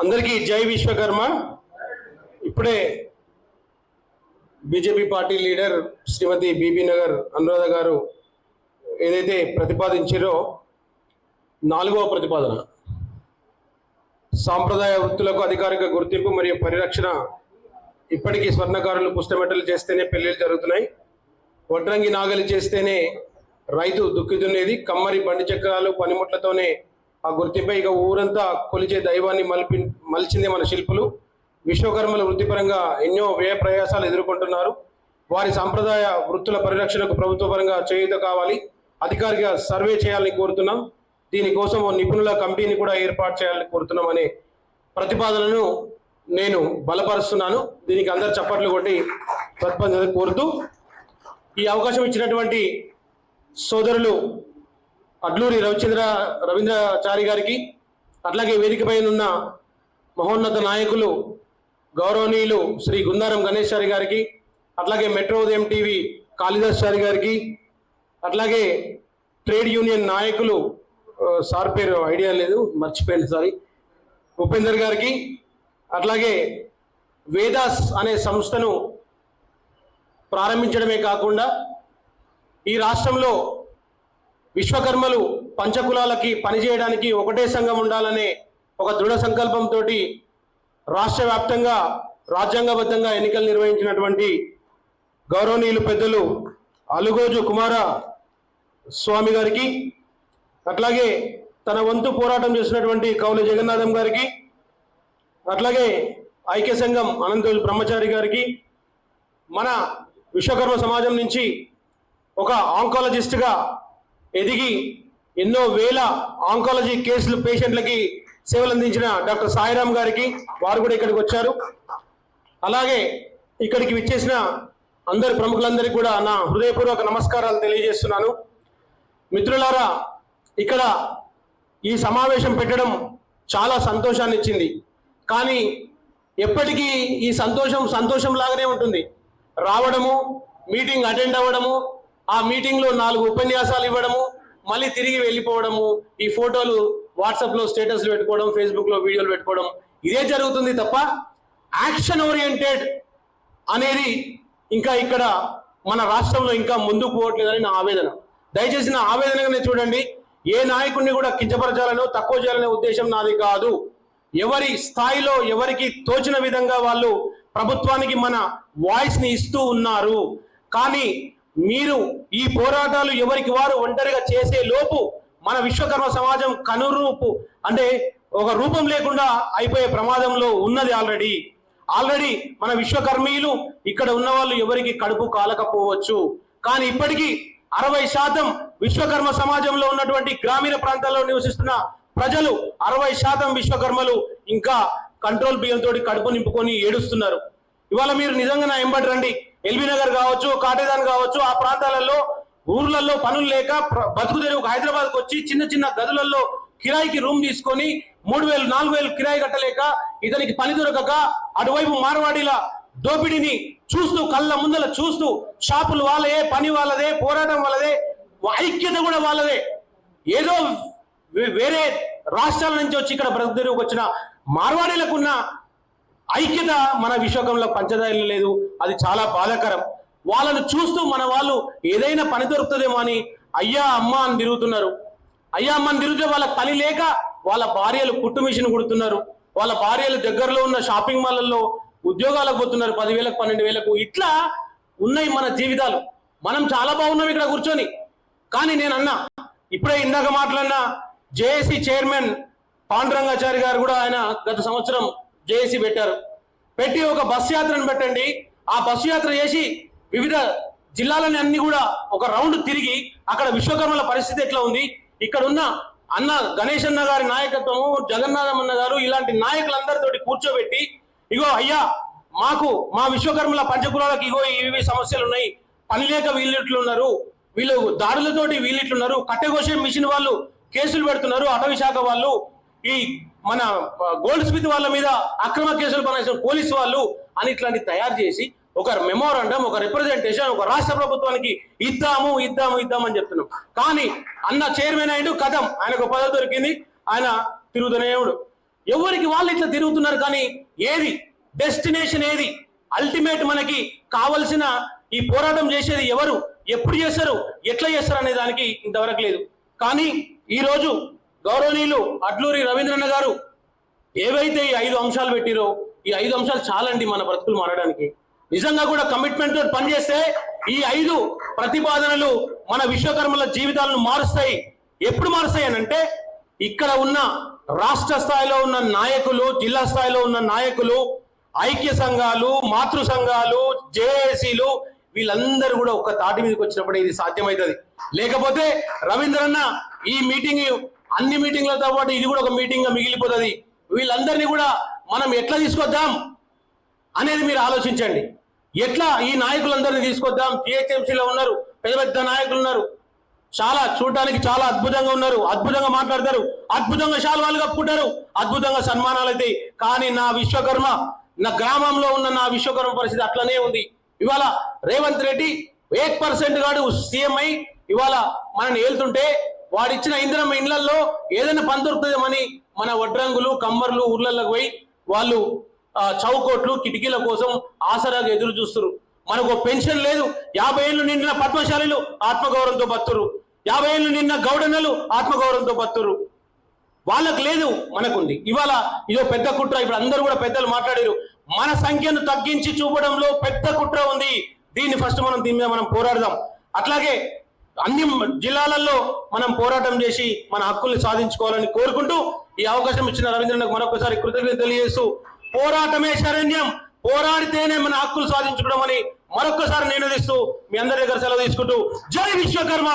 అందరికీ జై విశ్వకర్మ. ఇప్పుడే బీజేపీ పార్టీ లీడర్ శ్రీమతి బీబీ నగర్ అనురాధ గారు ఏదైతే ప్రతిపాదించారో 4వ ప్రతిపాదన సాంప్రదాయ వృత్తులకు అధికారిక గుర్తింపు మరియు పరిరక్షణ. ఇప్పటికీ స్వర్ణకారులు పుస్తమెట్టలు చేస్తేనే పెళ్లిళ్ళు జరుగుతున్నాయి, వడ్రంగి నాగలి చేస్తేనే రైతు దుక్కి దున్నేది, కమ్మరి బండి చక్రాలు పనిముట్లతోనే ఆ గుర్తింపై ఇక ఊరంతా కొలిచే దైవాన్ని మలిచిందే మన శిల్పులు. విశ్వకర్మల వృత్తిపరంగా ఎన్నో వ్యయ ప్రయాసాలు ఎదుర్కొంటున్నారు. వారి సాంప్రదాయ వృత్తుల పరిరక్షణకు ప్రభుత్వ పరంగా చేయూత కావాలి, అధికారిక సర్వే చేయాలని కోరుతున్నాం. దీనికోసం ఓ నిపుణుల కమిటీని కూడా ఏర్పాటు చేయాలని కోరుతున్నాం అనే ప్రతిపాదనను నేను బలపరుస్తున్నాను. దీనికి అందరు చప్పట్లు కొట్టి ప్రతిపాదన కోరుతూ ఈ అవకాశం ఇచ్చినటువంటి సోదరులు అడ్లూరి రవీంద్రాచారి గారికి, అట్లాగే వేదికపై ఉన్న మహోన్నత నాయకులు గౌరవనీయులు శ్రీ గుందారం గణేష్ చారి గారికి, అట్లాగే మెట్రో ఉదయం టీవీ కాళిదాస్ చారి గారికి, అట్లాగే ట్రేడ్ యూనియన్ నాయకులు సార్ పేరు ఐడియా లేదు మర్చిపోయింది సారీ ఉపేందర్ గారికి, అట్లాగే వేదాస్ అనే సంస్థను ప్రారంభించడమే కాకుండా ఈ రాష్ట్రంలో విశ్వకర్మలు పంచకులాలకి పనిచేయడానికి ఒకటే సంఘం ఉండాలనే ఒక దృఢ సంకల్పంతో రాష్ట్ర వ్యాప్తంగా రాజ్యాంగబద్ధంగా ఎన్నికలు నిర్వహించినటువంటి గౌరవనీయులు పెద్దలు అలుగోజు కుమార స్వామి గారికి, అట్లాగే తన వంతు పోరాటం చేసినటువంటి కౌలు జగన్నాథం గారికి, అట్లాగే ఐక్య సంఘం అనంతోజు బ్రహ్మచారి గారికి, మన విశ్వకర్మ సమాజం నుంచి ఒక ఆంకాలజిస్ట్గా ఎదిగి ఎన్నో వేల ఆంకాలజీ కేసులు పేషెంట్లకి సేవలు అందించిన డాక్టర్ సాయిరామ్ గారికి, వారు కూడా ఇక్కడికి వచ్చారు. అలాగే ఇక్కడికి విచ్చేసిన అందరి ప్రముఖులందరికీ కూడా నా హృదయపూర్వక నమస్కారాలు తెలియజేస్తున్నాను. మిత్రులారా, ఇక్కడ ఈ సమావేశం పెట్టడం చాలా సంతోషాన్ని ఇచ్చింది. కానీ ఎప్పటికీ ఈ సంతోషం లాగానే ఉంటుంది. రావడము, మీటింగ్ అటెండ్ అవ్వడము, ఆ మీటింగ్లో 4 ఉపన్యాసాలు ఇవ్వడము, మళ్ళీ తిరిగి వెళ్ళిపోవడము, ఈ ఫోటోలు వాట్సాప్లో స్టేటస్లు పెట్టుకోవడం, ఫేస్బుక్లో వీడియోలు పెట్టుకోవడం, ఇదే జరుగుతుంది తప్ప యాక్షన్ ఓరియంటెడ్ అనేది ఇంకా ఇక్కడ మన రాష్ట్రంలో ఇంకా ముందుకు పోవట్లేదని నా ఆవేదన. దయచేసి నా ఆవేదనగానే చూడండి. ఏ నాయకుడిని కూడా కించపరచాలనో తక్కువ చేయాలనే ఉద్దేశం నాది కాదు. ఎవరి స్థాయిలో ఎవరికి తోచిన విధంగా వాళ్ళు ప్రభుత్వానికి మన వాయిస్ని ఇస్తూ ఉన్నారు. కానీ మీరు ఈ పోరాటాలు ఎవరికి వారు ఒంటరిగా చేసే లోపు మన విశ్వకర్మ సమాజం కనురూపు అంటే ఒక రూపం లేకుండా అయిపోయే ప్రమాదంలో ఉన్నది. ఆల్రెడీ మన విశ్వకర్మీయులు ఇక్కడ ఉన్న వాళ్ళు ఎవరికి కడుపు కాలకపోవచ్చు. కానీ ఇప్పటికీ 60% విశ్వకర్మ సమాజంలో ఉన్నటువంటి గ్రామీణ ప్రాంతాల్లో నివసిస్తున్న ప్రజలు 60% విశ్వకర్మలు ఇంకా కంట్రోల్ బియ్యంతో కడుపు నింపుకొని ఏడుస్తున్నారు. ఇవాళ మీరు నిజంగా నా ఎంబడి రండి, ఎల్బీ నగర్ కావచ్చు, కాటేదాన్ కావచ్చు, ఆ ప్రాంతాలలో ఊర్లలో పనులు లేక బతుకు తెరువుకు హైదరాబాద్కి వచ్చి చిన్న చిన్న గదులలో కిరాయికి రూమ్ తీసుకొని 3,000 4,000 కిరాయి కట్టలేక ఇతనికి పని దొరకక అటువైపు మార్వాడీల దోపిడీని చూస్తూ కళ్ళ ముందల చూస్తూ షాపులు వాళ్ళదే, పని వాళ్ళదే, పోరాటం వాళ్ళదే, ఐక్యత కూడా వాళ్ళదే. ఏదో వేరే రాష్ట్రాల నుంచి వచ్చి ఇక్కడ బ్రతుకు తెరువుకు వచ్చిన మార్వాడీలకున్న ఐక్యత మన విశ్వకర్మలో పంచదారులు లేదు. అది చాలా బాధాకరం. వాళ్ళను చూస్తూ మన వాళ్ళు ఏదైనా పని దొరుకుతుందేమో అని అయ్యా అమ్మ అని తిరుగుతున్నారు. అయ్యా అమ్మ అని తిరిగితే వాళ్ళ పని లేక వాళ్ళ భార్యలు కుట్టు మిషన్ కుడుతున్నారు. వాళ్ళ భార్యలు దగ్గరలో ఉన్న షాపింగ్ మాల్లలో ఉద్యోగాలకు పోతున్నారు, 10,000 12,000. ఇట్లా ఉన్నాయి మన జీవితాలు. మనం చాలా బాగున్నాం ఇక్కడ కూర్చొని. కానీ నేను అన్నా, ఇప్పుడే ఇందాక మాట్లాడిన జేఏసీ చైర్మన్ పాండురంగాచారి గారు కూడా ఆయన గత సంవత్సరం జేఏసీ పెట్టి ఒక బస్ యాత్రను పెట్టండి. ఆ బస్సు యాత్ర చేసి వివిధ జిల్లాలని అన్ని కూడా ఒక రౌండ్ తిరిగి అక్కడ విశ్వకర్మల పరిస్థితి ఎట్లా ఉంది, ఇక్కడ ఉన్న అన్న గణేష్ అన్న గారి నాయకత్వము, జగన్నాథం అన్న గారు, ఇలాంటి నాయకులందరితోటి కూర్చోబెట్టి, ఇగో అయ్యా మాకు మా విశ్వకర్మల పంచకులాలకు ఇగో ఇవి సమస్యలు ఉన్నాయి, పని లేక వీళ్ళిట్లున్నారు, వీళ్ళు దాడులతోటి వీళ్ళిట్లున్నారు, కట్టెగోసే మిషన్ వాళ్ళు కేసులు పెడుతున్నారు, అటవీ శాఖ వాళ్ళు, ఈ మన గోల్డ్ స్మిత్ వాళ్ళ మీద అక్రమ కేసులు పనిచేసిన పోలీసు వాళ్ళు అని ఇట్లాంటి తయారు చేసి ఒక మెమోరాండం, ఒక రిప్రజెంటేషన్ ఒక రాష్ట్ర ప్రభుత్వానికి ఇద్దాము అని చెప్తున్నాం. కానీ అన్న చైర్మన్ అయ్యిండు, కథం, ఆయనకు పదవి దొరికింది, ఆయన తిరుగుతూనే ఉన్నాడు. ఎవరికి వాళ్ళు ఇట్లా తిరుగుతున్నారు. కానీ ఏది డెస్టినేషన్, ఏది అల్టిమేట్ మనకి కావలసిన ఈ పోరాటం చేసేది ఎవరు, ఎప్పుడు చేస్తారు, ఎట్లా చేస్తారు అనే దానికి ఇంతవరకు లేదు. కానీ ఈరోజు గౌరవనీయులు అడ్లూరి రవీంద్రన్న గారు ఏవైతే ఈ 5 అంశాలు పెట్టిరో, ఈ 5 అంశాలు చాలండి మన బ్రతుకులు మారడానికి. నిజంగా కూడా కమిట్మెంట్ తో పనిచేస్తే ఈ 5 ప్రతిపాదనలు మన విశ్వకర్మల జీవితాలను మారుస్తాయి. ఎప్పుడు మారుస్తాయి అని అంటే, ఇక్కడ ఉన్న రాష్ట్ర స్థాయిలో ఉన్న నాయకులు, జిల్లా స్థాయిలో ఉన్న నాయకులు, ఐక్య సంఘాలు, మాతృ సంఘాలు, జేఏసీలు వీళ్ళందరూ కూడా ఒక్క తాటి మీదకి వచ్చినప్పుడు ఇది సాధ్యమవుతుంది. లేకపోతే రవీంద్రన్న ఈ మీటింగ్ అన్ని మీటింగ్లతో పాటు ఇది కూడా ఒక మీటింగ్ గా మిగిలిపోతుంది. వీళ్ళందరినీ కూడా మనం ఎట్లా తీసుకొద్దాం అనేది మీరు ఆలోచించండి. ఎట్లా ఈ నాయకులందరినీ తీసుకొద్దాం. జిహెచ్ఎంసీలో ఉన్నారు, పెద్ద పెద్ద నాయకులు ఉన్నారు, చాలా చూడటానికి చాలా అద్భుతంగా ఉన్నారు, అద్భుతంగా మాట్లాడతారు, అద్భుతంగా శాల్వాలు కప్పుకుంటారు, అద్భుతంగా సన్మానాలు అవుతాయి. కానీ నా విశ్వకర్మ, నా గ్రామంలో ఉన్న నా విశ్వకర్మ పరిస్థితి అట్లనే ఉంది. ఇవాళ రేవంత్ రెడ్డి 1% గాడు సీఎం అయి ఇవాళ మనని ఏళ్తుంటే, వాడిచ్చిన ఇందిరమ్మ ఇళ్లలో ఏదైనా పని దొరుకుతుందేమని మన వడ్రంగులు, కమ్మర్లు ఊర్లలోకి పోయి వాళ్ళు చౌకోట్లు, కిటికీల కోసం ఆసరాగా ఎదురు చూస్తున్నారు. మనకు పెన్షన్ లేదు. 50 ఏళ్ళు నిండిన పద్మశాలీలు ఆత్మగౌరవంతో బతురు, 50 ఏళ్ళు నిండిన గౌడన్నలు ఆత్మగౌరవంతో బతురు. వాళ్ళకు లేదు, మనకుంది. ఇవాళ ఇదో పెద్ద కుట్ర. ఇప్పుడు అందరూ కూడా పెద్దలు మాట్లాడారు. మన సంఖ్యను తగ్గించి చూపడంలో పెద్ద కుట్ర ఉంది. దీన్ని ఫస్ట్ దీని మీద మనం పోరాడదాం. అట్లాగే అన్ని జిల్లాలలో మనం పోరాటం చేసి మన హక్కుల్ని సాధించుకోవాలని కోరుకుంటూ ఈ అవకాశం ఇచ్చిన రవీంద్రన్నకు మరొకసారి కృతజ్ఞతలు తెలియజేస్తూ, పోరాటమే శరణ్యం, పోరాడితేనే మన హక్కులు సాధించుకోవడం అని మరొకసారి నినదిస్తూ మీ అందరి దగ్గర సెలవు తీసుకుంటూ, జై విశ్వకర్మ.